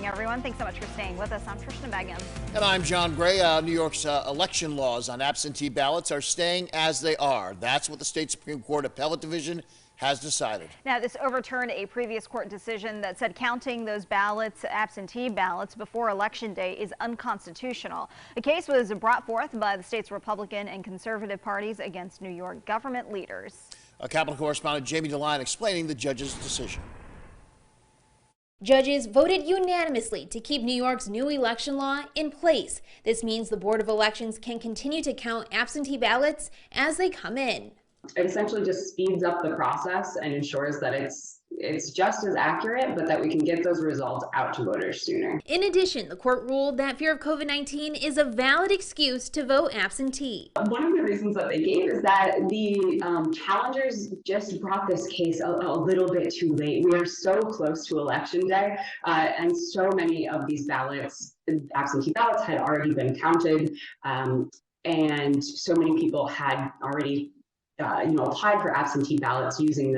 everyone. Thanks so much for staying with us. I'm Tristan Begum. And I'm John Gray. New York's election laws on absentee ballots are staying as they are. That's what the state Supreme Court Appellate Division has decided. Now, this overturned a previous court decision that said counting those ballots, absentee ballots, before Election Day is unconstitutional. The case was brought forth by the state's Republican and conservative parties against New York government leaders. Capitol correspondent Jamie DeLine explaining the judge's decision. Judges voted unanimously to keep New York's new election law in place. This means the Board of Elections can continue to count absentee ballots as they come in. It essentially just speeds up the process and ensures that it's just as accurate, but that we can get those results out to voters sooner. In addition, the court ruled that fear of COVID-19 is a valid excuse to vote absentee. One of the reasons that they gave is that the challengers just brought this case a little bit too late. We are so close to Election Day, and so many of these ballots, absentee ballots, had already been counted, and so many people had already applied for absentee ballots using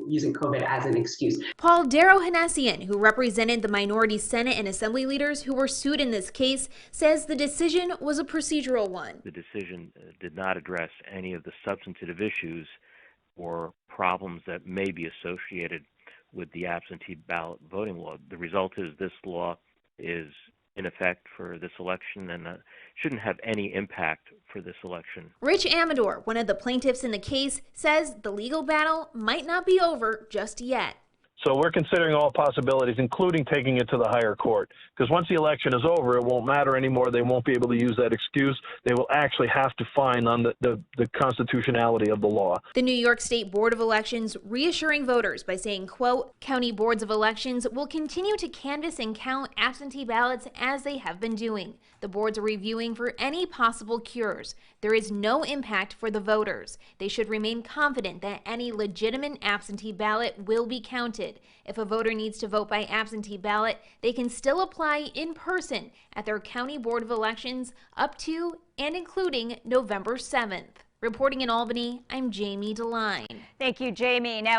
using COVID as an excuse. Paul Darrow-Hanassian, who represented the minority Senate and Assembly leaders who were sued in this case, says the decision was a procedural one. The decision did not address any of the substantive issues or problems that may be associated with the absentee ballot voting law. The result is this law is in effect for this election and shouldn't have any impact for this election. Rich Amador, one of the plaintiffs in the case, says the legal battle might not be over just yet. So we're considering all possibilities, including taking it to the higher court. Because once the election is over, it won't matter anymore. They won't be able to use that excuse. They will actually have to find on the constitutionality of the law. The New York State Board of Elections reassuring voters by saying, quote, county boards of elections will continue to canvass and count absentee ballots as they have been doing. The boards are reviewing for any possible cures. There is no impact for the voters. They should remain confident that any legitimate absentee ballot will be counted. If a voter needs to vote by absentee ballot, they can still apply in person at their county board of elections up to and including November 7th. Reporting in Albany, I'm Jamie DeLine. Thank you, Jamie. Now